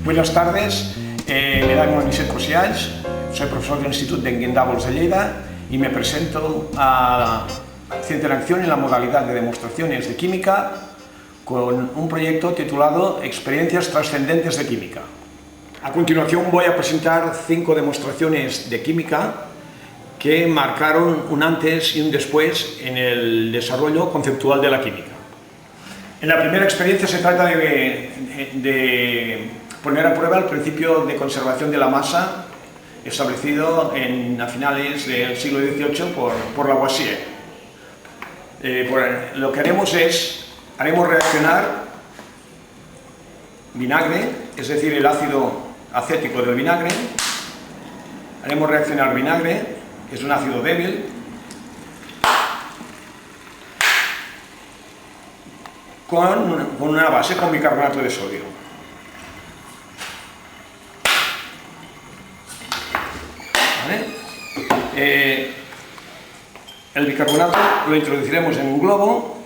Buenas tardes, me llamo Anicet Cosialls, soy profesor del Instituto de Guindabols de Lleida y me presento a Ciencia en Acción en la modalidad de demostraciones de química con un proyecto titulado Experiencias trascendentes de química. A continuación voy a presentar 5 demostraciones de química que marcaron un antes y un después en el desarrollo conceptual de la química. En la primera experiencia se trata de poner a prueba el principio de conservación de la masa establecido a finales del siglo XVIII por Lavoisier. Lo que haremos haremos reaccionar vinagre, es decir, el ácido acético del vinagre, haremos reaccionar vinagre, que es un ácido débil, con una base, con bicarbonato de sodio. ¿Vale? El bicarbonato lo introduciremos en un globo.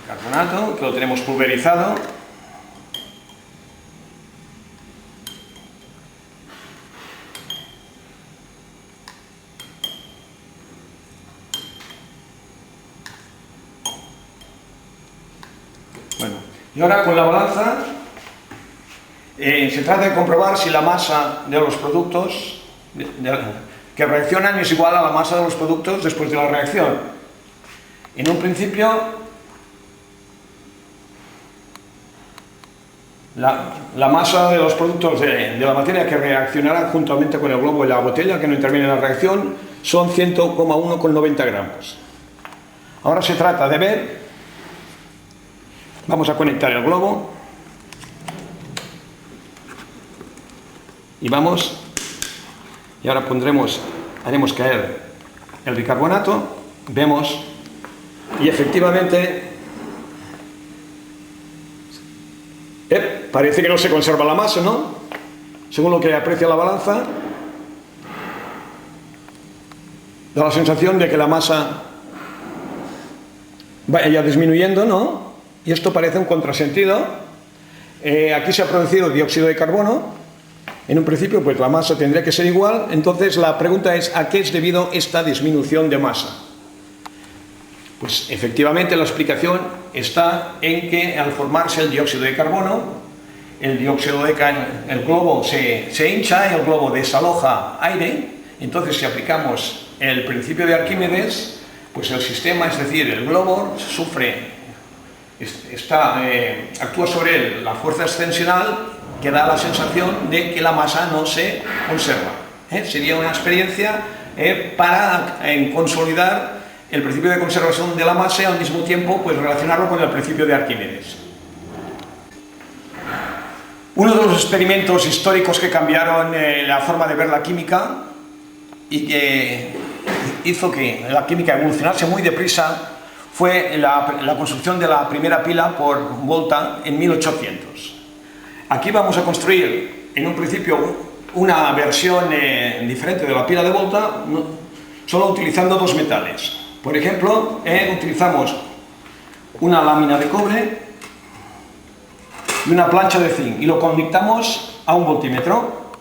Bicarbonato, que lo tenemos pulverizado. Bueno, y ahora con la balanza se trata de comprobar si la masa de los productos que reaccionan es igual a la masa de los productos después de la reacción. En un principio, la masa de los productos de la materia que reaccionará juntamente con el globo y la botella que no interviene en la reacción son 100,1,90 gramos. Ahora se trata de ver, vamos a conectar el globo y ahora haremos caer el bicarbonato, vemos y efectivamente parece que no se conserva la masa, ¿no? Según lo que aprecia la balanza, da la sensación de que la masa vaya disminuyendo, ¿no? Y esto parece un contrasentido. Aquí se ha producido dióxido de carbono. En un principio, pues la masa tendría que ser igual. Entonces la pregunta es, ¿a qué es debido esta disminución de masa? Pues efectivamente la explicación está en que al formarse el dióxido de carbono, el globo se hincha y el globo desaloja aire. Entonces, si aplicamos el principio de Arquímedes, pues el sistema, es decir, el globo actúa sobre él la fuerza extensional que da la sensación de que la masa no se conserva. Sería una experiencia para consolidar el principio de conservación de la masa y al mismo tiempo pues, relacionarlo con el principio de Arquímedes. Uno de los experimentos históricos que cambiaron la forma de ver la química y que hizo que la química evolucionase muy deprisa fue la construcción de la primera pila por Volta en 1800. Aquí vamos a construir en un principio una versión diferente de la pila de Volta, solo utilizando 2 metales. Por ejemplo, utilizamos una lámina de cobre y una plancha de zinc y lo conectamos a un voltímetro.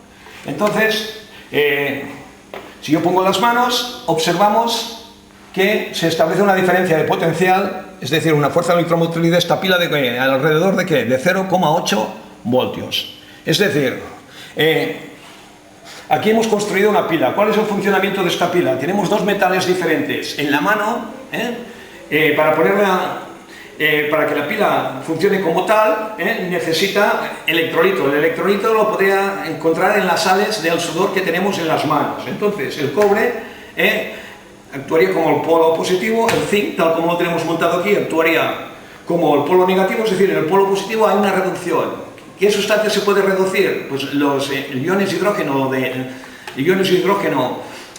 Entonces, si yo pongo las manos, observamos que se establece una diferencia de potencial, es decir, una fuerza electromotriz de esta pila alrededor de 0,8 voltios. Es decir, aquí hemos construido una pila. ¿Cuál es el funcionamiento de esta pila? Tenemos 2 metales diferentes en la mano, para que la pila funcione como tal, necesita electrolito. El electrolito lo podría encontrar en las sales del sudor que tenemos en las manos. Entonces, el cobre actuaría como el polo positivo, el zinc, tal como lo tenemos montado aquí, actuaría como el polo negativo, es decir, en el polo positivo hay una reducción. ¿Qué sustancia se puede reducir? Pues los iones hidrógeno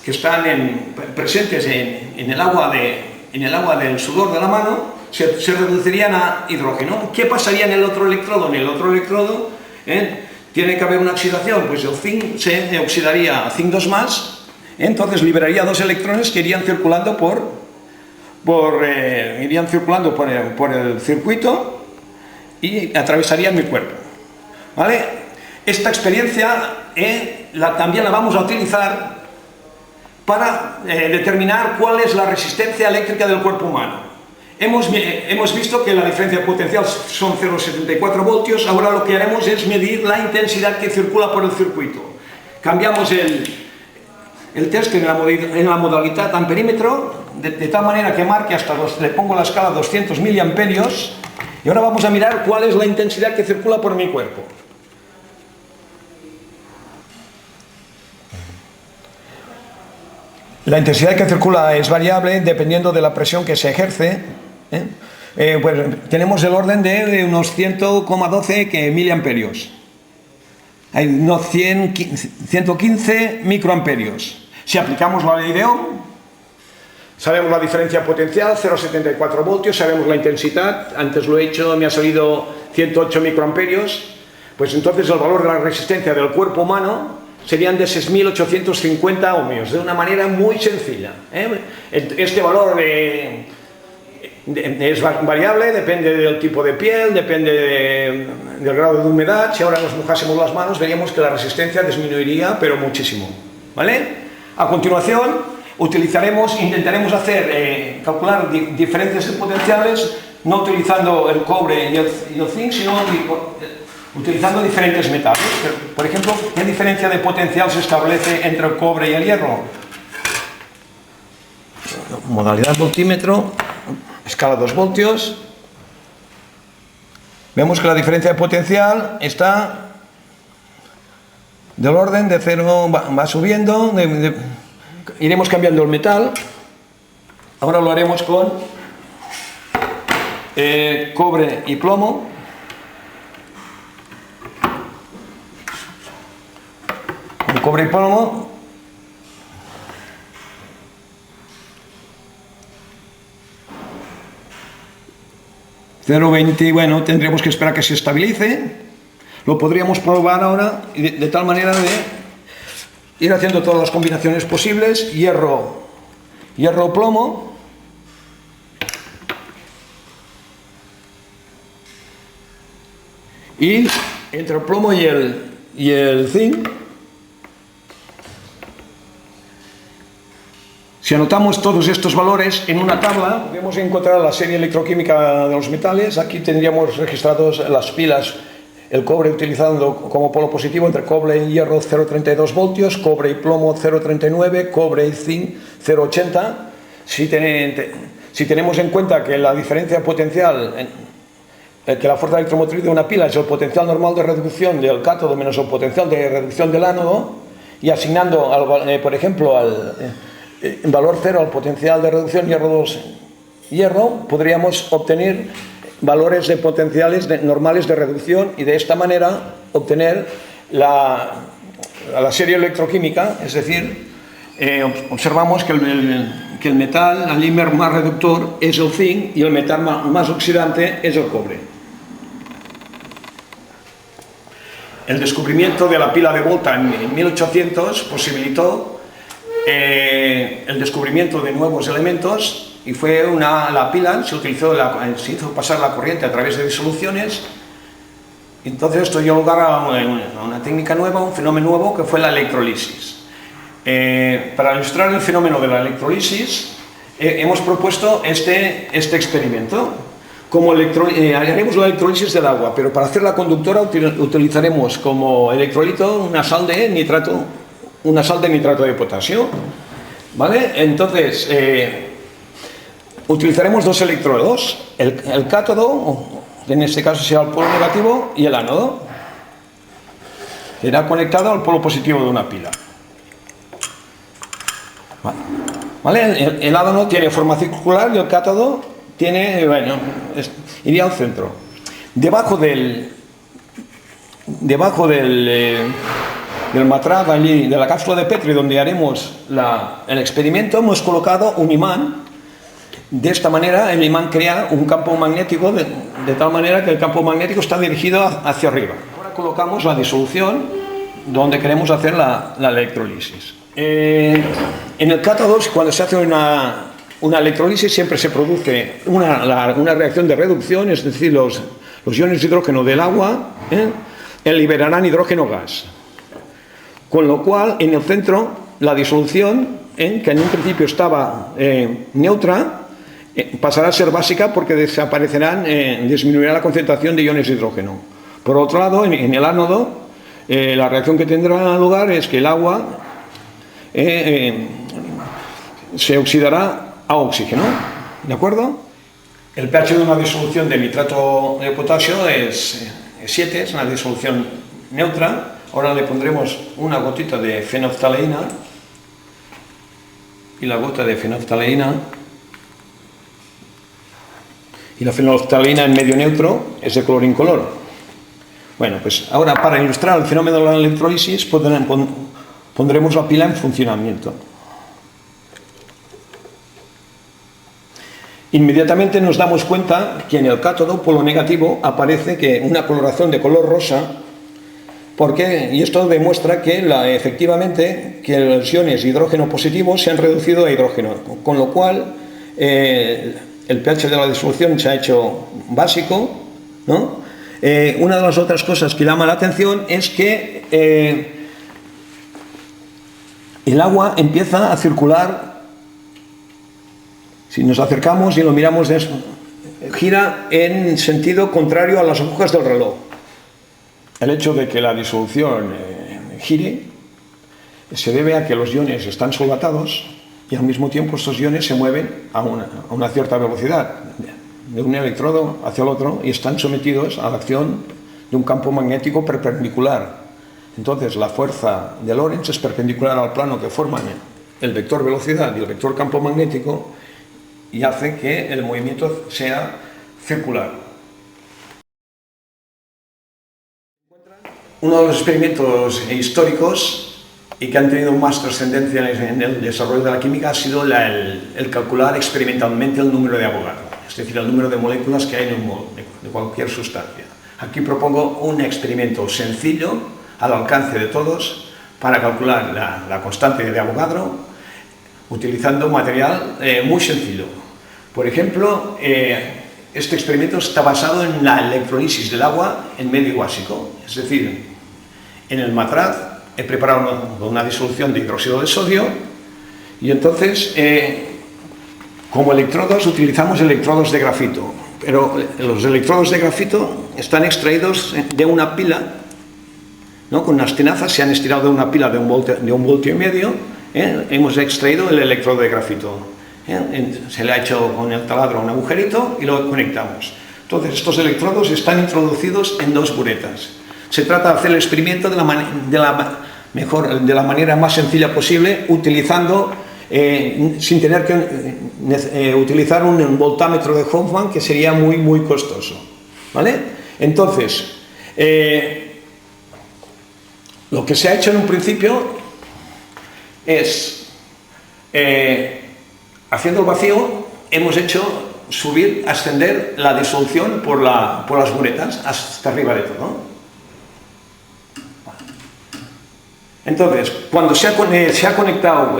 que están presentes en el agua del sudor de la mano se reducirían a hidrógeno. ¿Qué pasaría en el otro electrodo? En el otro electrodo tiene que haber una oxidación, pues el zinc se oxidaría a zinc 2+, entonces liberaría 2 electrones que irían circulando por el circuito y atravesarían mi cuerpo. ¿Vale? Esta experiencia también la vamos a utilizar para determinar cuál es la resistencia eléctrica del cuerpo humano. Hemos visto que la diferencia potencial son 0,74 voltios, ahora lo que haremos es medir la intensidad que circula por el circuito. Cambiamos el test en la modalidad amperímetro, de tal manera que marque le pongo la escala 200 miliamperios, y ahora vamos a mirar cuál es la intensidad que circula por mi cuerpo. La intensidad que circula es variable dependiendo de la presión que se ejerce. Pues tenemos el orden de unos 100,12 miliamperios. Hay unos 115 microamperios. Si aplicamos la ley de Ohm, sabemos la diferencia potencial, 0,74 voltios, sabemos la intensidad, antes lo he hecho, me ha salido 108 microamperios, pues entonces el valor de la resistencia del cuerpo humano serían de 6.850 ohmios, de una manera muy sencilla. Este valor es variable, depende del tipo de piel, depende del grado de humedad. Si ahora nos mojásemos las manos, veríamos que la resistencia disminuiría, pero muchísimo. ¿Vale? A continuación, intentaremos calcular diferencias potenciales, no utilizando el cobre y el zinc, sino utilizando diferentes metales. Por ejemplo, ¿qué diferencia de potencial se establece entre el cobre y el hierro? Modalidad voltímetro, escala 2 voltios. Vemos que la diferencia de potencial está del orden de 0, va subiendo, iremos cambiando el metal. Ahora lo haremos con cobre y plomo. Con cobre y plomo. .20, bueno, tendríamos que esperar que se estabilice. Lo podríamos probar ahora de tal manera de ir haciendo todas las combinaciones posibles. Hierro, plomo. Y entre el plomo y el zinc, si anotamos todos estos valores en una tabla, podemos encontrar la serie electroquímica de los metales. Aquí tendríamos registrados las pilas. El cobre utilizando como polo positivo entre cobre y hierro 0,32 voltios, cobre y plomo 0,39, cobre y zinc 0,80. Si tenemos en cuenta que la diferencia potencial, que la fuerza electromotriz de una pila es el potencial normal de reducción del cátodo menos el potencial de reducción del ánodo, y asignando, por ejemplo, en valor 0 al potencial de reducción hierro, podríamos obtener valores de potenciales normales de reducción y de esta manera obtener la serie electroquímica, es decir, observamos que el metal, el alímer más reductor es el zinc y el metal más oxidante es el cobre. El descubrimiento de la pila de Volta en 1800 posibilitó el descubrimiento de nuevos elementos. Y fue la pila, se hizo pasar la corriente a través de disoluciones. Entonces esto dio lugar a una técnica nueva, un fenómeno nuevo que fue la electrolisis. Para ilustrar el fenómeno de la electrolisis, hemos propuesto este experimento. Haremos la electrolisis del agua, pero para hacer la conductora utilizaremos como electrolito una sal de nitrato de potasio. ¿Vale? Entonces, utilizaremos dos electrodos, el cátodo, que en este caso será el polo negativo, y el ánodo. Será conectado al polo positivo de una pila. ¿Vale? El ánodo tiene forma circular y el cátodo iría al centro. Debajo del matraz allí, de la cápsula de Petri, donde haremos el experimento, hemos colocado un imán. De esta manera el imán crea un campo magnético de tal manera que el campo magnético está dirigido hacia arriba. Ahora colocamos la disolución donde queremos hacer la electrolisis. En el cátodo, cuando se hace una electrolisis, siempre se produce una reacción de reducción, es decir, los Los iones de hidrógeno del agua liberarán hidrógeno gas. Con lo cual, en el centro, la disolución, que en un principio estaba neutra, pasará a ser básica porque disminuirá la concentración de iones de hidrógeno. Por otro lado, en el ánodo, la reacción que tendrá lugar es que el agua se oxidará a oxígeno, ¿de acuerdo? El pH de una disolución de nitrato de potasio es 7, es una disolución neutra. Ahora le pondremos una gotita de fenoftaleína y la gota de fenoftaleína. Y la fenoftaleína en medio neutro es de color incoloro. Bueno, pues ahora para ilustrar el fenómeno de la electrólisis pondremos la pila en funcionamiento. Inmediatamente nos damos cuenta que en el cátodo polo negativo aparece que una coloración de color rosa, y esto demuestra que efectivamente que los iones de hidrógeno positivo se han reducido a hidrógeno, con lo cual el pH de la disolución se ha hecho básico, ¿no? Una de las otras cosas que llama la atención es que el agua empieza a circular. Si nos acercamos y lo miramos, gira en sentido contrario a las agujas del reloj. El hecho de que la disolución gire se debe a que los iones están solvatados y al mismo tiempo estos iones se mueven a una cierta velocidad, de un electrodo hacia el otro, y están sometidos a la acción de un campo magnético perpendicular. Entonces la fuerza de Lorentz es perpendicular al plano que forman el vector velocidad y el vector campo magnético, y hace que el movimiento sea circular. Uno de los experimentos históricos y que han tenido más trascendencia en el desarrollo de la química ha sido el calcular experimentalmente el número de Avogadro, es decir, el número de moléculas que hay en un mol de cualquier sustancia. Aquí propongo un experimento sencillo, al alcance de todos, para calcular la constante de Avogadro utilizando un material muy sencillo. Por ejemplo, este experimento está basado en la electrolisis del agua en medio básico, es decir, en el matraz he preparado una disolución de hidróxido de sodio y entonces como electrodos utilizamos electrodos de grafito, pero los electrodos de grafito están extraídos de una pila, ¿no? Con unas tenazas se han estirado de una pila de un voltio y medio, hemos extraído el electrodo de grafito. Se le ha hecho con el taladro un agujerito y lo conectamos. Entonces estos electrodos están introducidos en dos buretas. Se trata de hacer el experimento de la manera más sencilla posible, utilizando sin tener que utilizar un voltámetro de Hoffman, que sería muy costoso, ¿vale? Entonces lo que se ha hecho en un principio es haciendo el vacío, hemos hecho ascender la disolución por las buretas hasta arriba de todo. Entonces, cuando se ha conectado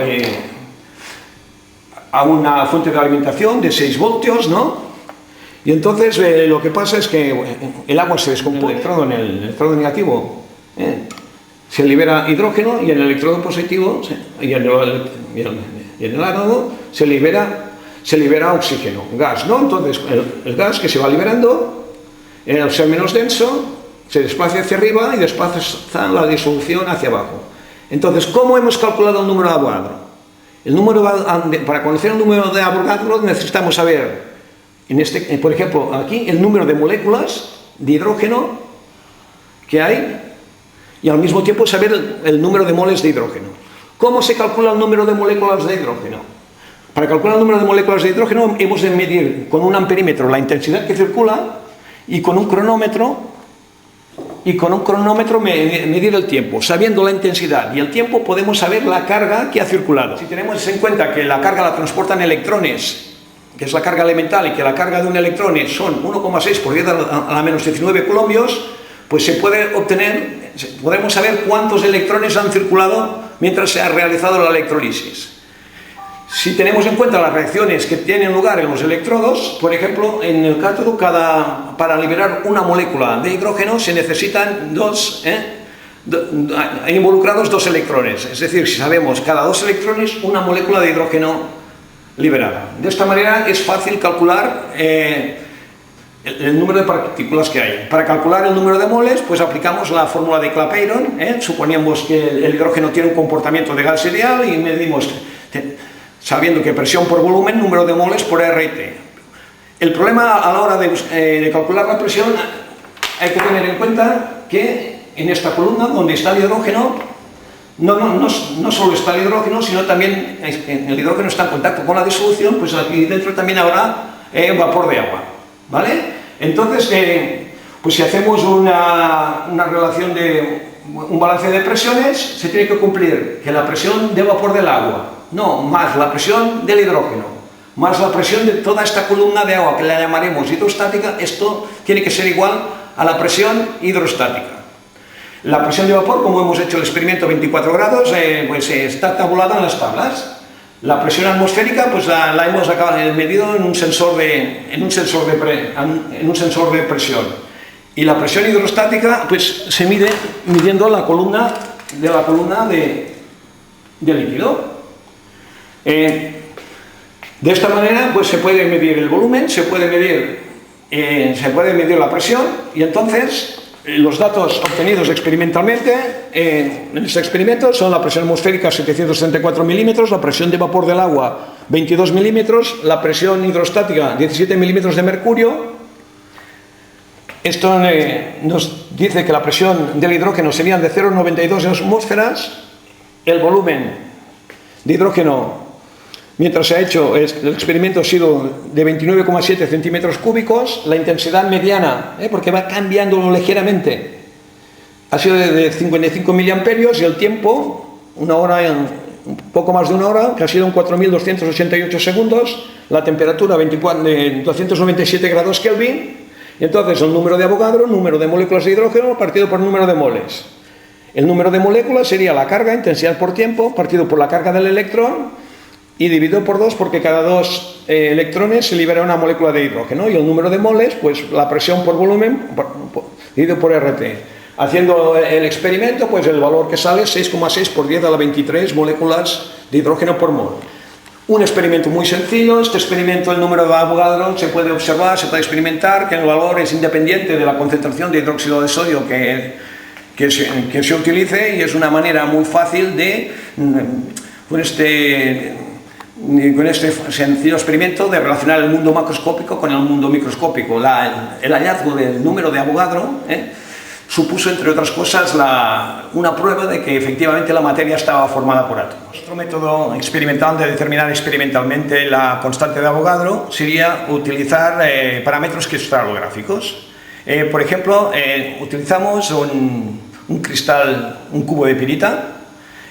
a una fuente de alimentación de 6 voltios, ¿no? Y entonces lo que pasa es que el agua se descompone, en el electrodo negativo se libera hidrógeno, y en el electrodo positivo y en el ánodo se libera oxígeno, gas, ¿no? Entonces el gas que se va liberando, al ser menos denso, se desplaza hacia arriba y desplaza la disolución hacia abajo. Entonces, ¿cómo hemos calculado el número de Avogadro? Para conocer el número de Avogadro necesitamos saber, por ejemplo, aquí el número de moléculas de hidrógeno que hay, y al mismo tiempo saber el número de moles de hidrógeno. ¿Cómo se calcula el número de moléculas de hidrógeno? Para calcular el número de moléculas de hidrógeno hemos de medir con un amperímetro la intensidad que circula, y con un cronómetro medir el tiempo. Sabiendo la intensidad y el tiempo podemos saber la carga que ha circulado. Si tenemos en cuenta que la carga la transportan electrones, que es la carga elemental, y que la carga de un electrón son 1,6 por 10 a la menos 19 coulombs, pues podremos saber cuántos electrones han circulado mientras se ha realizado la electrolisis. Si tenemos en cuenta las reacciones que tienen lugar en los electrodos, por ejemplo, en el cátodo, para liberar una molécula de hidrógeno se necesitan involucrados dos electrones. Es decir, si sabemos cada dos electrones, una molécula de hidrógeno liberada. De esta manera es fácil calcular el número de partículas que hay. Para calcular el número de moles, pues aplicamos la fórmula de Clapeyron, suponemos que el hidrógeno tiene un comportamiento de gas ideal y medimos, sabiendo que presión por volumen, número de moles por RT. El problema a la hora de calcular la presión, hay que tener en cuenta que en esta columna, donde está el hidrógeno, no solo está el hidrógeno, sino también el hidrógeno está en contacto con la disolución, pues aquí dentro también habrá vapor de agua, ¿vale? Entonces, pues si hacemos una relación un balance de presiones, se tiene que cumplir que la presión de vapor del agua, más la presión del hidrógeno, más la presión de toda esta columna de agua, que la llamaremos hidrostática, esto tiene que ser igual a la presión hidrostática. La presión de vapor, como hemos hecho el experimento 24 grados, pues está tabulada en las tablas. La presión atmosférica, pues la hemos medido en un sensor de presión. Y la presión hidrostática, pues se mide midiendo la columna de líquido. De esta manera, pues se puede medir el volumen, se puede medir la presión, y entonces los datos obtenidos experimentalmente en este experimento son la presión atmosférica 734 milímetros, la presión de vapor del agua 22 milímetros, la presión hidrostática 17 milímetros de mercurio. Esto nos dice que la presión del hidrógeno sería de 0,92 atmósferas, el volumen de hidrógeno, mientras se ha hecho el experimento, ha sido de 29,7 centímetros cúbicos, la intensidad mediana, porque va cambiando ligeramente, ha sido de 55 miliamperios, y el tiempo, un poco más de una hora, que ha sido en 4.288 segundos, la temperatura de 297 grados Kelvin, y entonces el número de Avogadro, número de moléculas de hidrógeno, partido por número de moles. El número de moléculas sería la carga, intensidad por tiempo, partido por la carga del electrón, y dividido por 2, porque cada dos electrones se libera una molécula de hidrógeno, y el número de moles, pues la presión por volumen dividido por RT. Haciendo el experimento, pues el valor que sale es 6,6 por 10 a la 23 moléculas de hidrógeno por mol. Un experimento muy sencillo. Este experimento, el número de Avogadro, se puede observar, se puede experimentar, que el valor es independiente de la concentración de hidróxido de sodio que se utilice, y es una manera muy fácil de, con este sencillo experimento, de relacionar el mundo macroscópico con el mundo microscópico. El hallazgo del número de Avogadro supuso, entre otras cosas, una prueba de que efectivamente la materia estaba formada por átomos. Otro método experimental de determinar experimentalmente la constante de Avogadro sería utilizar parámetros cristalográficos. Por ejemplo, utilizamos un cristal, un cubo de pirita.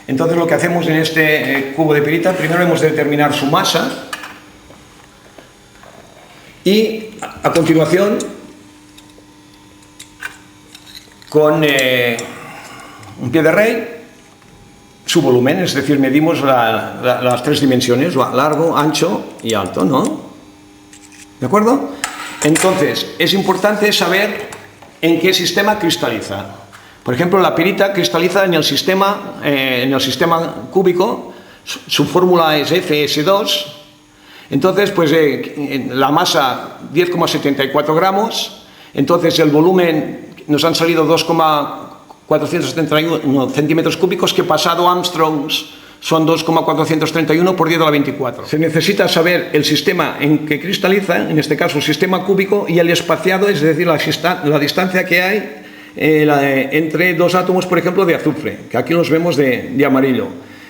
Entonces lo que hacemos en este cubo de pirita, primero hemos de determinar su masa, y a continuación, con un pie de rey, su volumen, es decir, medimos las tres dimensiones, largo, ancho y alto, ¿no? ¿De acuerdo? Entonces, es importante saber en qué sistema cristaliza. Por ejemplo, la pirita cristaliza en el sistema cúbico, su fórmula es FS2, entonces pues la masa 10,74 gramos, entonces el volumen nos han salido 2,471 centímetros cúbicos, que pasado Armstrongs son 2,431 por 10 a la 24. Se necesita saber el sistema en que cristaliza, en este caso el sistema cúbico, y el espaciado, es decir, la distancia que hay entre dos átomos, por ejemplo, de azufre, que aquí los vemos de amarillo.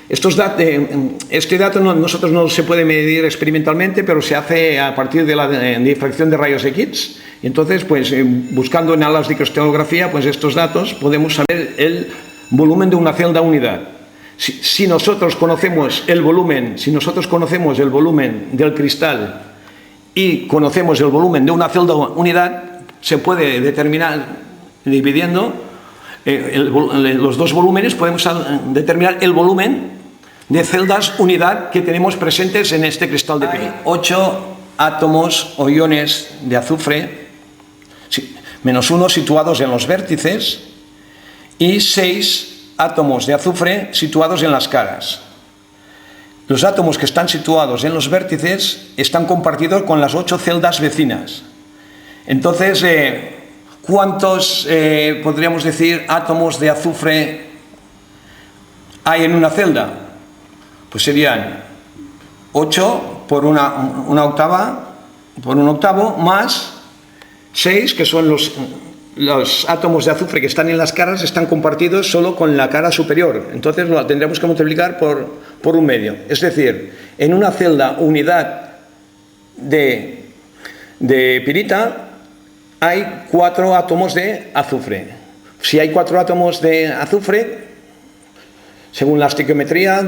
Este dato nosotros no se puede medir experimentalmente, pero se hace a partir de la difracción de rayos X. Y entonces, pues buscando en alas de cristalografía, pues estos datos podemos saber el volumen de una celda unidad. Si nosotros conocemos el volumen del cristal y conocemos el volumen de una celda unidad, se puede determinar, dividiendo los dos volúmenes, podemos determinar el volumen de celdas unidad que tenemos presentes en este cristal de pirita. Hay 8 átomos o iones de azufre, menos 1 situados en los vértices, y 6 átomos de azufre situados en las caras. Los átomos que están situados en los vértices están compartidos con las 8 celdas vecinas. Entonces, ¿cuántos, podríamos decir, átomos de azufre hay en una celda? Pues serían 8 por una octava, por un octavo, más 6, que son los átomos de azufre que están en las caras, están compartidos solo con la cara superior. Entonces lo tendremos que multiplicar por un medio. Es decir, en una celda unidad de pirita hay 4 átomos de azufre. Si hay 4 átomos de azufre, según la estequiometría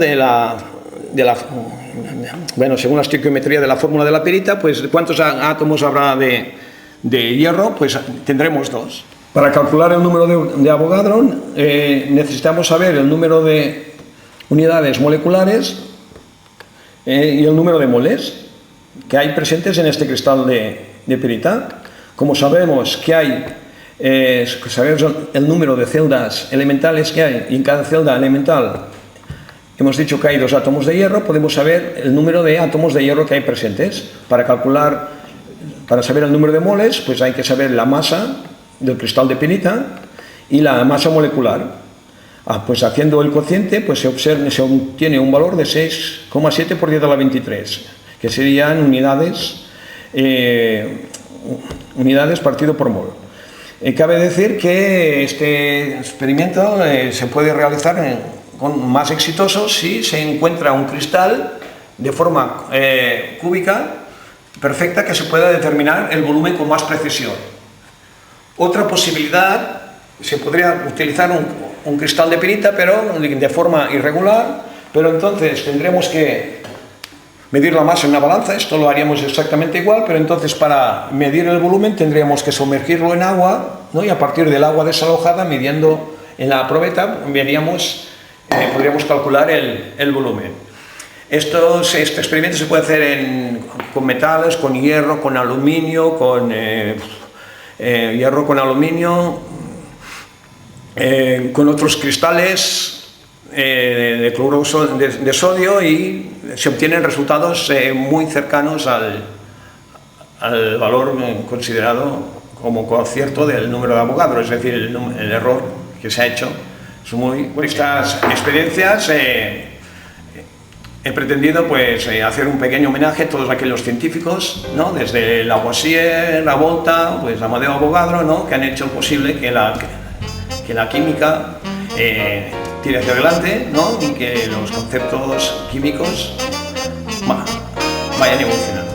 según la estequiometría de la fórmula de la pirita, pues ¿cuántos átomos habrá de hierro? Pues tendremos 2. Para calcular el número de Avogadro necesitamos saber el número de unidades moleculares y el número de moles que hay presentes en este cristal de pirita. Como sabemos que hay sabemos el número de celdas elementales que hay, y en cada celda elemental hemos dicho que hay 2 átomos de hierro, podemos saber el número de átomos de hierro que hay presentes. Para saber el número de moles, pues hay que saber la masa del cristal de pirita y la masa molecular. Pues haciendo el cociente, pues se obtiene un valor de 6,7 por 10 a la 23, que serían unidades partido por mol. Cabe decir que este experimento se puede realizar con más exitoso si se encuentra un cristal de forma cúbica perfecta que se pueda determinar el volumen con más precisión. Otra posibilidad, se podría utilizar un cristal de pirita pero de forma irregular, pero entonces tendremos que medir la masa en una balanza. Esto lo haríamos exactamente igual, pero entonces para medir el volumen tendríamos que sumergirlo en agua, ¿no? Y a partir del agua desalojada, midiendo en la probeta, podríamos calcular el volumen. Este experimento se puede hacer con metales, con hierro, con aluminio, con hierro con aluminio, con otros cristales de cloruro de sodio, y se obtienen resultados muy cercanos al valor considerado como acierto del número de Avogadro, es decir, el error que se ha hecho. Con estas experiencias he pretendido hacer un pequeño homenaje a todos aquellos científicos, ¿no? Desde Lavoisier, la Volta, pues Amadeo Avogadro, ¿no? Que han hecho posible que la química tire hacia adelante, ¿no? Y que los conceptos químicos vayan evolucionando.